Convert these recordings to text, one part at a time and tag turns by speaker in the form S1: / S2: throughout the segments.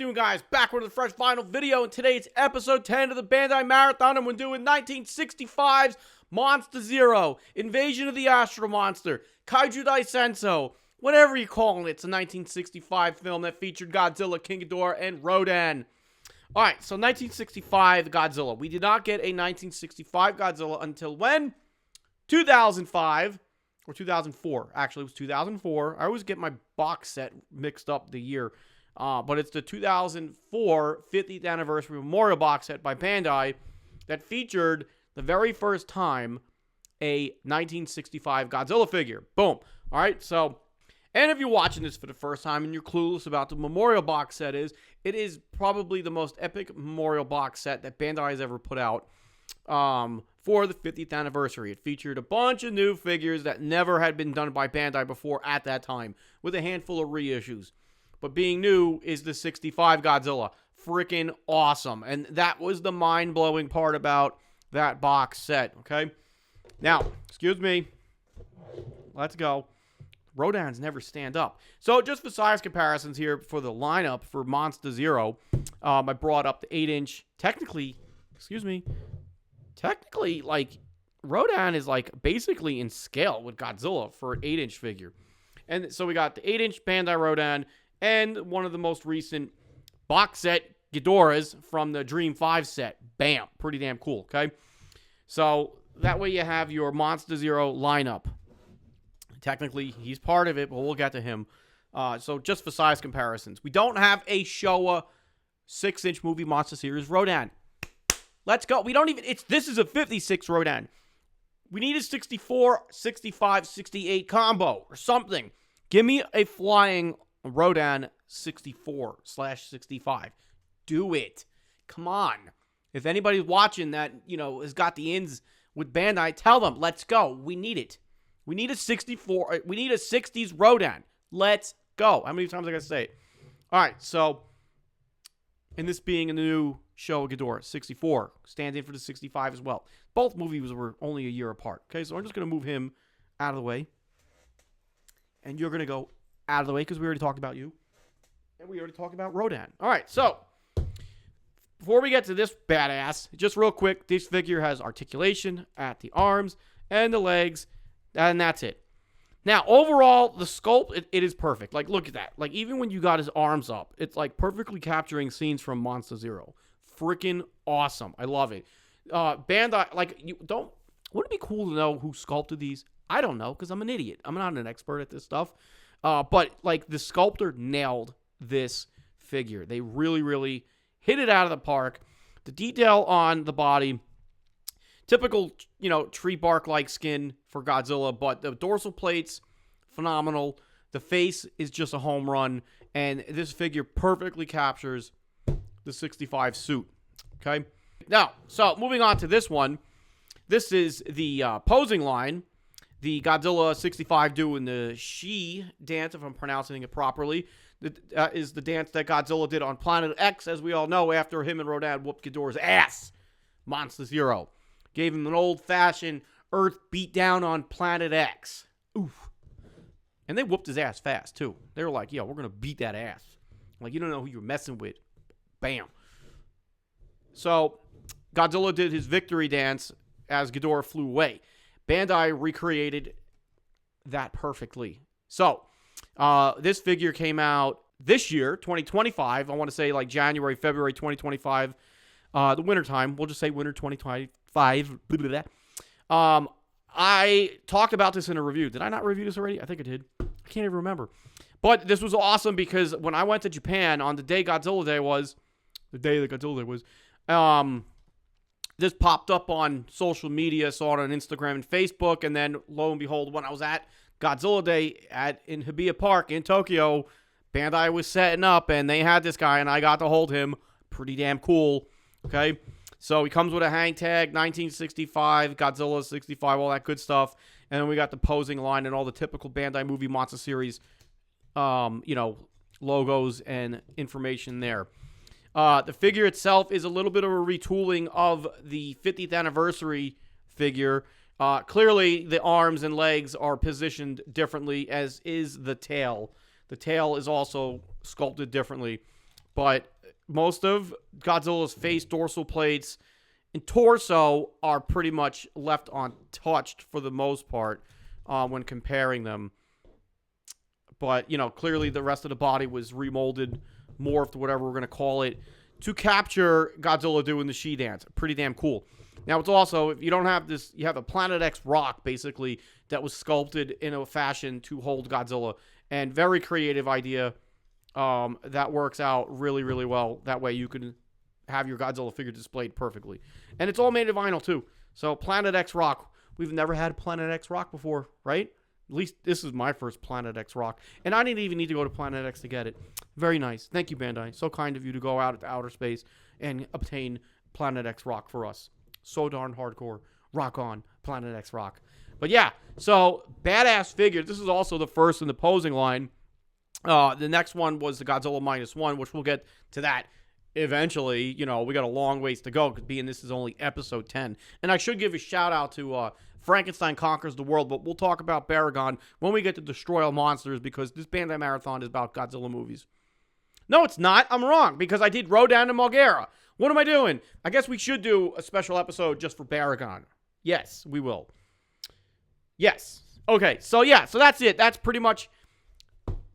S1: doing, guys? Back with a fresh final video, and today it's episode 10 of the Bandai Marathon, and we're doing 1965's Monster Zero, Invasion of the Astro Monster, Kaiju Daisenso, whatever you call it. It's a 1965 film that featured Godzilla, King Ghidorah, and Rodan. Alright, so 1965 Godzilla. We did not get a 1965 Godzilla until when? 2005. Or 2004. Actually, it was 2004. I always get my box set mixed up the year. But it's the 2004 50th Anniversary Memorial Box Set by Bandai that featured the very first time a 1965 Godzilla figure. Boom. All right, so, and if you're watching this for the first time and you're clueless about the Memorial Box Set it is probably the most epic Memorial Box Set that Bandai has ever put out. For the 50th anniversary. It featured a bunch of new figures that never had been done by Bandai before at that time, with a handful of reissues. But being new is the 65 Godzilla. Freaking awesome. And that was the mind-blowing part about that box set, okay? Now, excuse me. Let's go. Rodans never stand up. So, just for size comparisons here for the lineup for Monster Zero, I brought up the 8-inch, technically, like, Rodan is, like, basically in scale with Godzilla for an 8-inch figure. And so we got the 8-inch Bandai Rodan and one of the most recent box set Ghidorahs from the Dream 5 set. Bam. Pretty damn cool, okay? So that way you have your Monster Zero lineup. Technically, he's part of it, but we'll get to him. So just for size comparisons. We don't have a Showa 6-inch movie Monster Series Rodan. Let's go. We don't even, this is a 56 Rodan. We need a 64, 65, 68 combo or something. Give me a flying Rodan 64/65. Do it. Come on. If anybody's watching that, has got the ins with Bandai, tell them, let's go. We need it. We need a 64, we need a 60s Rodan. Let's go. How many times I got to say it? All right, so, and this being a new Showa Ghidorah, 64, stand in for the 65 as well. Both movies were only a year apart. Okay, so I'm just going to move him out of the way. And you're going to go out of the way because we already talked about you. And we already talked about Rodan. All right, so before we get to this badass, just real quick, this figure has articulation at the arms and the legs, and that's it. Now, overall, the sculpt, it is perfect. Like, look at that. Like, even when you got his arms up, it's, like, perfectly capturing scenes from Monster Zero. Freaking awesome. I love it. Bandai, like, wouldn't it be cool to know who sculpted these? I don't know, because I'm an idiot. I'm not an expert at this stuff. But, like, the sculptor nailed this figure. They really, really hit it out of the park. The detail on the body, typical, tree bark-like skin for Godzilla, but the dorsal plates, phenomenal. The face is just a home run, and this figure perfectly captures the 65 suit, okay? Now, so moving on to this one. This is the posing line. The Godzilla 65 doing the She dance, if I'm pronouncing it properly. That is the dance that Godzilla did on Planet X, as we all know, after him and Rodan whooped Ghidorah's ass. Monster Zero. Gave him an old-fashioned Earth beatdown on Planet X. Oof. And they whooped his ass fast, too. They were like, yo, we're going to beat that ass. Like, you don't know who you're messing with. Bam. So, Godzilla did his victory dance as Ghidorah flew away. Bandai recreated that perfectly. So, this figure came out this year, 2025. I want to say like January, February 2025. The wintertime. We'll just say winter 2025. Blah, blah, blah. I talked about this in a review. Did I not review this already? I think I did. I can't even remember. But this was awesome because when I went to Japan on the day Godzilla Day was, this popped up on social media, saw it on Instagram and Facebook, and then lo and behold, when I was at Godzilla Day in Hibiya Park in Tokyo, Bandai was setting up, and they had this guy, and I got to hold him. Pretty damn cool, okay? So he comes with a hang tag, 1965, Godzilla 65, all that good stuff, and then we got the posing line and all the typical Bandai movie Monster Series, logos and information there. The figure itself is a little bit of a retooling of the 50th anniversary figure. Clearly, the arms and legs are positioned differently, as is the tail. The tail is also sculpted differently. but most of Godzilla's face, dorsal plates, and torso are pretty much left untouched for the most part when comparing them. But, clearly the rest of the body was remolded, morphed, whatever we're going to call it, to capture Godzilla doing the she dance. Pretty damn cool. Now, it's also, if you don't have this, you have a Planet X rock, basically, that was sculpted in a fashion to hold Godzilla. And very creative idea. That works out really, really well. That way you can have your Godzilla figure displayed perfectly. And it's all made of vinyl, too. So, Planet X rock. We've never had Planet X rock before, right? At least this is my first Planet X rock. And I didn't even need to go to Planet X to get it. Very nice. Thank you, Bandai. So kind of you to go out into outer space and obtain Planet X rock for us. So darn hardcore. Rock on, Planet X rock. But yeah, so badass figure. This is also the first in the posing line. The next one was the Godzilla -1, which we'll get to that eventually. We got a long ways to go, being this is only episode 10. And I should give a shout out to Frankenstein Conquers the World, but we'll talk about Baragon when we get to Destroy All Monsters, because this Bandai Marathon is about Godzilla movies. No, it's not. I'm wrong, because I did Rodan and Mulgara. What am I doing? I guess we should do a special episode just for Baragon. Yes, we will. Yes. Okay, so that's it. That's pretty much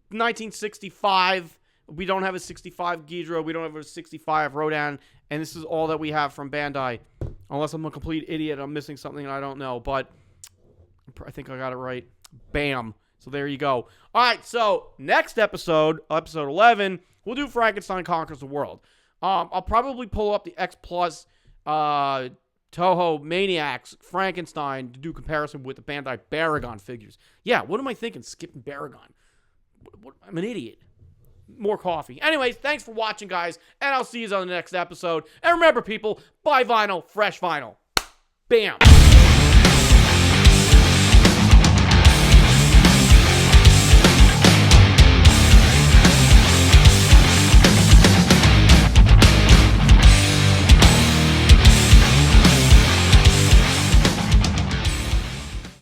S1: 1965. We don't have a 65 Ghidorah. We don't have a 65 Rodan. And this is all that we have from Bandai. Unless I'm a complete idiot. I'm missing something I don't know. But I think I got it right. Bam. So there you go. All right, so next episode, episode 11, we'll do Frankenstein Conquers the World. I'll probably pull up the X Plus Toho Maniacs Frankenstein to do comparison with the Bandai Baragon figures. Yeah, what am I thinking? Skipping Baragon. I'm an idiot. More coffee. Anyways, thanks for watching, guys, and I'll see you on the next episode. And remember, people, buy vinyl, fresh vinyl. Bam.